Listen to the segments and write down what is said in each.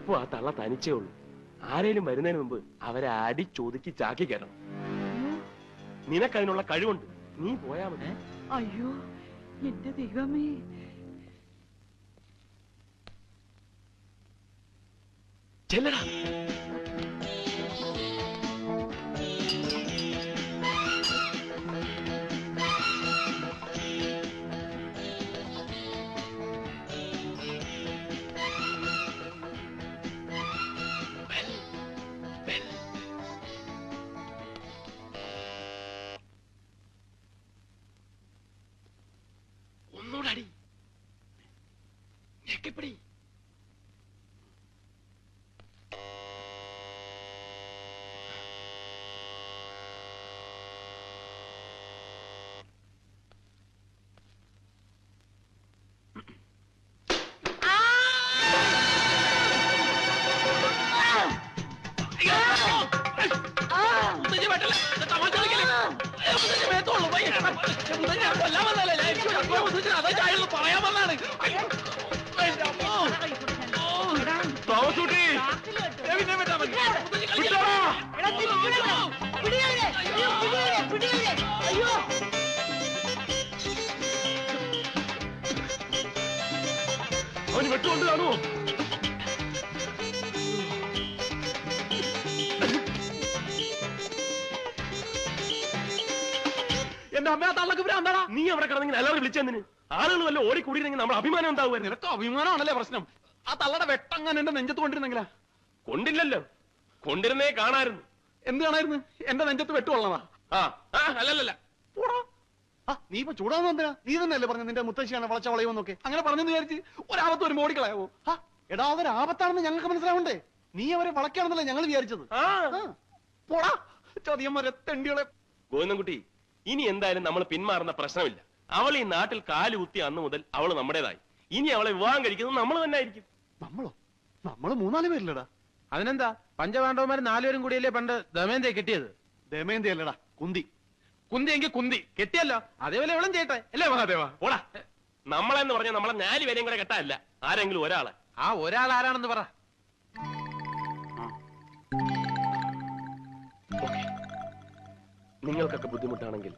ഇപ്പൊ ആ തള്ള തനിച്ചേ ഉള്ളൂ. ആരേലും വരുന്നതിന് മുമ്പ് അവരെ അടിച്ചൊതുക്കി ചാക്കി കയറണം. നിനക്കതിനുള്ള കഴിവുണ്ട്, നീ പോയാ മതി. അയ്യോ എന്റെ ദൈവമേ. ചെല്ലടാ. ഒന്നൂടടി ഞെക്കിപ്പിടി. അവന് വെട്ടുകൊണ്ട് കാണുമോ? എന്റെ അമ്മ തള്ളക്ക് ഭ്രാന്താടാ. നീ അവിടെ കിടന്നെങ്കിൽ എല്ലാവരും വിളിച്ചെന്തിന്? ആളുകൾ വല്ല ഓടിക്കൂടിയിരുന്നെങ്കിൽ നമ്മുടെ അഭിമാനം ഉണ്ടാവുമായിരുന്നു. നിനക്ക് അഭിമാനമാണല്ലേ പ്രശ്നം? ആ തള്ളയുടെ വെട്ടങ്ങാൻ എന്റെ നെഞ്ചത്ത് കൊണ്ടിരുന്നെങ്കിലാ. കൊണ്ടില്ലല്ലോ, കൊണ്ടിരുന്നേ കാണായിരുന്നു. എന്ത് കാണായിരുന്നു? എന്റെ നെഞ്ചത്ത് വെട്ടുകൊള്ളണതാ. അല്ലല്ല. നീ ഇപ്പൊ ചൂടാവുന്ന എന്തിനാ? നീ തന്നെയല്ലേ പറഞ്ഞു നിന്റെ മുത്തശ്ശിയാണ് വളച്ച വളയുമെന്നൊക്കെ. അങ്ങനെ പറഞ്ഞെന്ന് വിചാരിച്ച് ഒരാപത്ത് ഒരു മോടിക്കളയാവോ? എടാ അതൊരു ആപത്താണെന്ന് ഞങ്ങൾക്ക് മനസ്സിലാവണ്ടേ? നീ അവരെ വളയ്ക്കാണെന്നല്ലേ ഞങ്ങൾ വിചാരിച്ചത്. പോടാ ചതിയന്മാരെ തെണ്ടികളെ. ഗോവിന്ദൻകുട്ടി, ഇനി എന്തായാലും നമ്മൾ പിന്മാറുന്ന പ്രശ്നമില്ല. അവൾ ഈ നാട്ടിൽ കാല് കുത്തി അന്ന് മുതൽ അവള് നമ്മുടേതായി. ഇനി അവളെ വിവാഹം കഴിക്കുന്നത് നമ്മൾ തന്നെ ആയിരിക്കും. നമ്മളോ? നമ്മള് 3-4 പേരില്ലടാ. അതിനെന്താ, പഞ്ചപാണ്ഡവന്മാർ 4 പേരും കൂടിയല്ലേ പണ്ട് ദമയന്തിയെ കെട്ടിയത്? ദമയന്തി അല്ലടാ, കുന്തി. കുന്തി എങ്കിൽ കുന്തി കെട്ടിയല്ലോ, അതേപോലെ ഇവളും ചെയ്യട്ടെ അല്ലേ മഹാദേവ? പോടാ. നമ്മളെന്ന് പറഞ്ഞാൽ നമ്മളെ 4 പേരെയും കൂടെ കെട്ടാല്ല, ആരെങ്കിലും ഒരാളെ. ആ ഒരാൾ ആരാണെന്ന് പറ. നിങ്ങൾക്കൊക്കെ ബുദ്ധിമുട്ടാണെങ്കിൽ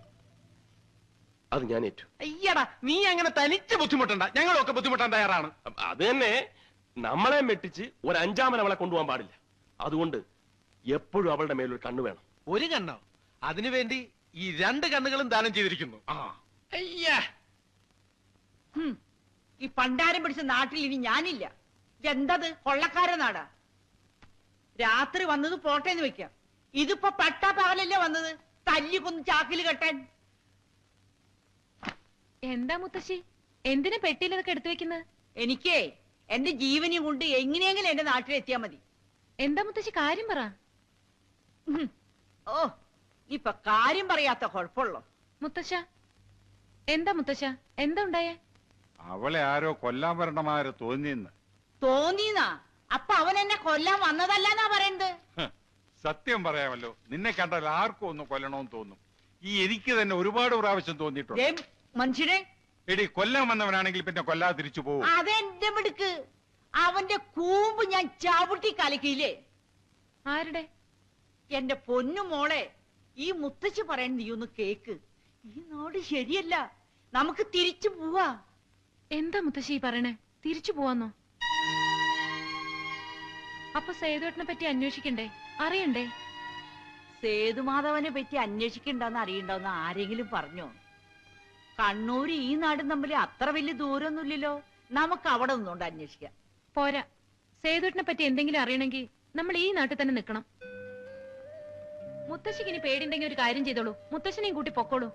അത് ഞാൻ ഏറ്റു. അയ്യടാ, നീ അങ്ങനെ തനിച്ച് ബുദ്ധിമുട്ടണ്ട, ഞങ്ങളൊക്കെ ബുദ്ധിമുട്ടാൻ തയ്യാറാണ്. അത് തന്നെ, നമ്മളെ മെട്ടിച്ച് ഒരു 5-ാമൻ അവളെ കൊണ്ടുപോകാൻ പാടില്ല. അതുകൊണ്ട് എപ്പോഴും അവളുടെ മേലൊരു കണ്ണു വേണം. ഒരു കണ്ണോ? അതിനുവേണ്ടി ഈ 2 കണ്ണുകളും ദാനം ചെയ്തിരിക്കുന്നു. അയ്യാ, ഈ പണ്ടാരം പിടിച്ച നാട്ടിൽ ഇനി ഞാനില്ല. എന്തത് കൊള്ളക്കാര നാടാ. രാത്രി വന്നത് പോട്ടേന്ന് വെക്കാം. ഇതിപ്പോ പട്ടാ പകലല്ലേ വന്നത്, തല്ലി കൊന്ന് ചാക്കില് കെട്ടാൻ. എന്താ മുത്തശ്ശി, എന്തിനാ പെട്ടിയിലതൊക്കെ എടുത്തു വെക്കുന്നത്? എനിക്കേ എന്റെ ജീവനും കൊണ്ട് എങ്ങനെയെങ്കിലും എന്റെ നാട്ടിലെത്തിയാ മതി. എന്താ മുത്തശ്ശി, കാര്യം പറ. ഓ, ഇപ്പൊ കാര്യം പറയാത്ത കുഴപ്പമുള്ളൂ. മുത്തശ്ശ, എന്താ മുത്തശ്ശ, എന്താ ഉണ്ടായേ? അവളെ ആരോ കൊല്ലാൻ വരണമാര് തോന്നിയെന്ന്. തോന്നിന്നാ? അപ്പൊ അവൻ എന്നെ കൊല്ലാൻ വന്നതല്ലെന്നാ പറയുന്നത്. സത്യം പറയാമല്ലോ, നിന്നെ കണ്ടാൽ ആർക്കും ഒന്ന് കൊല്ലണമെന്ന് തോന്നും. എനിക്ക് തന്നെ ഒരുപാട് പ്രാവശ്യം തോന്നിയിട്ടുണ്ട്. മനുഷ്യനെ എടി, കൊല്ലാൻ വന്നവനാണെങ്കിൽ പിന്നെ കൊല്ലാതെ തിരിച്ചു പോകും. അതെന്റെ മിടുക്ക്. അവന്റെ കൂമ്പ് ഞാൻ ചവിട്ടി കലക്കിയില്ലേ. ആരുടെ? എന്റെ പൊന്നു മോളെ, ഈ മുത്തശ്ശി പറയണ നീ ഒന്ന് കേക്ക്. ഈ നാട് ശരിയല്ല, നമുക്ക് തിരിച്ചു പോവാ. എന്താ മുത്തശ്ശി പറയണേ? തിരിച്ചു പോവാന്നോ? അപ്പൊ സേതുവേട്ടനെ പറ്റി അന്വേഷിക്കണ്ടേ, അറിയണ്ടേ? സേതുമാധവനെ പറ്റി അന്വേഷിക്കണ്ടെന്ന് അറിയണ്ടെന്ന് ആരെങ്കിലും പറഞ്ഞോ? കണ്ണൂര് ഈ നാടും തമ്മിൽ അത്ര വലിയ ദൂരമൊന്നുമില്ലല്ലോ. നമുക്ക് അവിടെ നിന്നുകൊണ്ട് അന്വേഷിക്കാം. പോരാ, സേതുവേട്ടനെ പറ്റി എന്തെങ്കിലും അറിയണമെങ്കിൽ നമ്മൾ ഈ നാട്ടിൽ തന്നെ നിൽക്കണം. മുത്തശ്ശിക്ക് ഇനി പേടിണ്ടെങ്കിൽ ഒരു കാര്യം ചെയ്തോളൂ, മുത്തശ്ശനെയും കൂട്ടി പൊക്കോളൂ.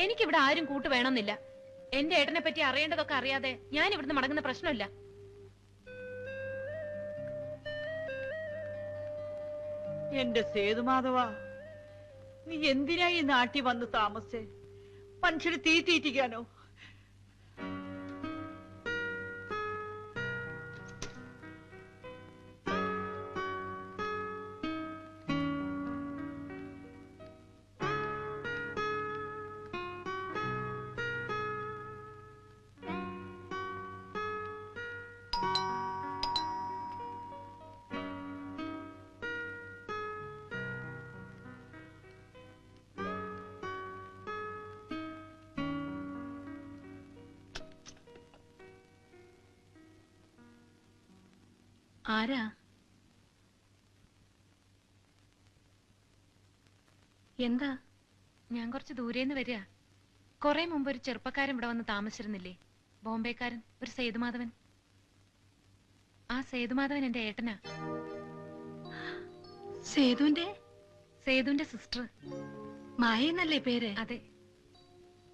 എനിക്കിവിടെ ആരും കൂട്ട് വേണമെന്നില്ല. എന്റെ ഏട്ടനെ പറ്റി അറിയേണ്ടതൊക്കെ അറിയാതെ ഞാൻ ഇവിടുന്ന് മടങ്ങുന്ന പ്രശ്നമില്ല. എന്റെ സേതുമാധവ, നീ എന്തിനാ ഈ നാട്ടിൽ വന്ന് താമസിച്ചേ? മനുഷ്യര് തീ തീറ്റിക്കാനോ? ആരാ? എന്താ? ഞാൻ കുറച്ച് ദൂരേന്ന് വരിക. കുറെ മുമ്പ് ഒരു ചെറുപ്പക്കാരൻ ഇവിടെ വന്ന് താമസിച്ചിരുന്നില്ലേ? ബോംബെക്കാരൻ, ഒരു സേതുമാധവൻ. ആ സേതുമാധവൻ എന്റെ ഏട്ടനാ. സേതുവിന്റെ സിസ്റ്റർ. മായ എന്നല്ലേ പേര്? അതെ.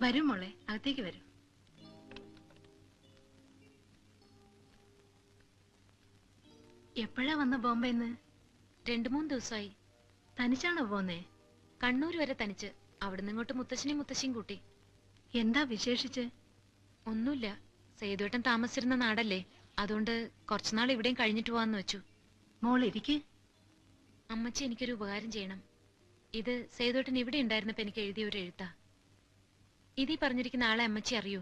വരും മോളെ, അകത്തേക്ക് വരും. എപ്പോഴാ വന്ന ബോംബെന്ന്? 2-3 ദിവസമായി. തനിച്ചാണോ പോന്നേ? കണ്ണൂർ വരെ തനിച്ച്. അവിടുന്ന് ഇങ്ങോട്ട് മുത്തശ്ശനെയും മുത്തശ്ശിയും കൂട്ടി. എന്താ വിശേഷിച്ച്? ഒന്നുമില്ല. സേതുവേട്ടൻ താമസിച്ചിരുന്ന നാടല്ലേ, അതുകൊണ്ട് കുറച്ചുനാൾ ഇവിടെയും കഴിഞ്ഞിട്ട് പോവാന്ന് വെച്ചു. മോൾ ഇരിക്ക്. അമ്മച്ചി എനിക്കൊരു ഉപകാരം ചെയ്യണം. ഇത് സേതുവേട്ടൻ ഇവിടെ ഉണ്ടായിരുന്നപ്പോ എനിക്ക് എഴുതിയ ഒരു എഴുത്താ. ഇതീ പറഞ്ഞിരിക്കുന്ന ആളെ അമ്മച്ചി അറിയോ?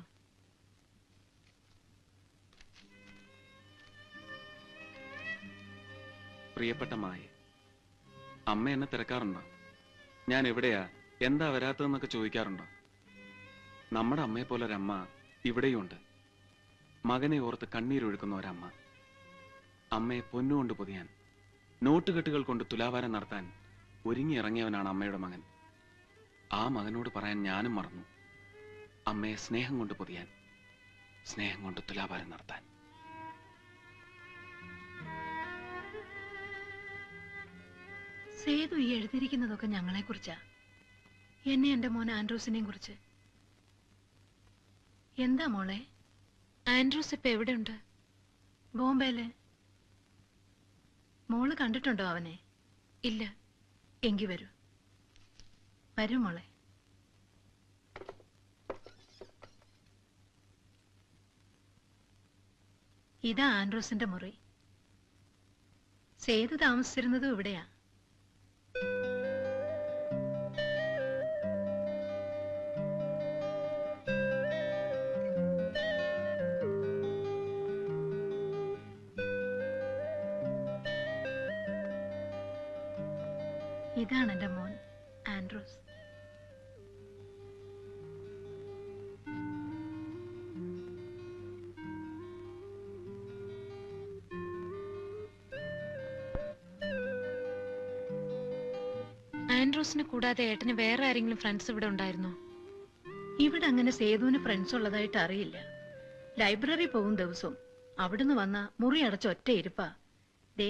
പ്രിയപ്പെട്ട മായ, അമ്മ എന്നെ തിരക്കാറുണ്ടോ? ഞാൻ എവിടെയാ, എന്താ വരാത്തതെന്നൊക്കെ ചോദിക്കാറുണ്ടോ? നമ്മുടെ അമ്മയെ പോലെ ഒരമ്മ ഇവിടെയും ഉണ്ട്. മകനെ ഓർത്ത് കണ്ണീരൊഴുക്കുന്ന ഒരമ്മ. അമ്മയെ പൊന്നുകൊണ്ട് പൊതിയാൻ, നോട്ടുകെട്ടുകൾ കൊണ്ട് തുലാഭാരം നടത്താൻ ഒരുങ്ങിയിറങ്ങിയവനാണ് അമ്മയുടെ മകൻ. ആ മകനോട് പറയാൻ ഞാനും മറന്നു. അമ്മയെ സ്നേഹം കൊണ്ട് പൊതിയാൻ, സ്നേഹം കൊണ്ട് തുലാഭാരം നടത്താൻ. സേതു ഈ എഴുതിയിരിക്കുന്നതൊക്കെ ഞങ്ങളെ കുറിച്ചാ. എന്നെ എന്റെ മോൻ ആൻഡ്രൂസിനെയും കുറിച്ച്. എന്താ മോളെ? ആൻഡ്രൂസ് ഇപ്പൊ എവിടെയുണ്ട്? ബോംബെയില്. മോള് കണ്ടിട്ടുണ്ടോ അവനെ? ഇല്ല. എങ്കി വരൂ. വരൂ മോളെ. ഇതാ ആൻഡ്രൂസിന്റെ മുറി. സേതു താമസിച്ചിരുന്നതും ഇവിടെയാ. ഇതാണ് എന്റെ മോൻ ആൻഡ്രൂസ്. ആൻഡ്രൂസിനെ കൂടാതെ ഏട്ടന് വേറെ ആരെങ്കിലും ഫ്രണ്ട്സ് ഇവിടെ ഉണ്ടായിരുന്നോ? ഇവിടെ അങ്ങനെ സേതുവിന് ഫ്രണ്ട്സ് ഉള്ളതായിട്ട് അറിയില്ല. ലൈബ്രറി പോകും ദിവസവും. അവിടുന്ന് വന്ന മുറി അടച്ച ഒറ്റ ഇരിപ്പാ. ദേ,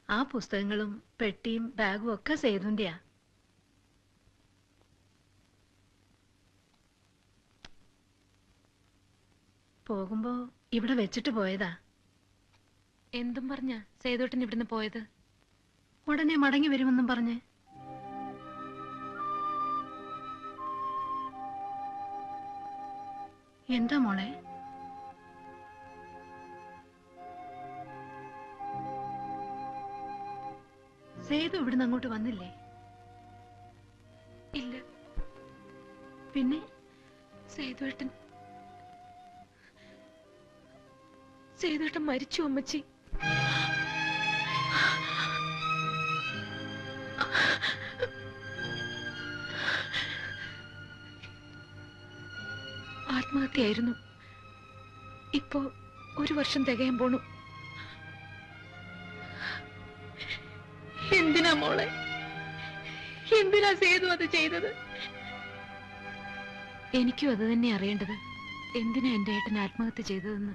ആ പുസ്തകങ്ങളും പെട്ടിയും ബാഗും ഒക്കെ സേതുവിന്റെയാ. പോകുമ്പോ ഇവിടെ വെച്ചിട്ട് പോയതാ. എന്തും പറഞ്ഞ സേതുട്ടൻ ഇവിടുന്ന് പോയത്? ഉടനെ മടങ്ങി വരുമെന്നും പറഞ്ഞ്. എന്താ മോളെ? സേതു ഇവിടുന്ന് അങ്ങോട്ട് വന്നില്ലേ? ഇല്ല. പിന്നെ സേതുവേട്ടൻ മരിച്ചു അമ്മച്ചി. ആത്മഹത്യയായിരുന്നു. ഇപ്പോ 1 വർഷം തികയാൻ പോണു. എന്തിനാ മോളെ, എന്തിനാ സേതു അത് ചെയ്തത്? എനിക്കും അത് തന്നെ അറിയേണ്ടത്. എന്തിനാ എന്റെ ഏട്ടൻ ആത്മഹത്യ ചെയ്തതെന്ന്.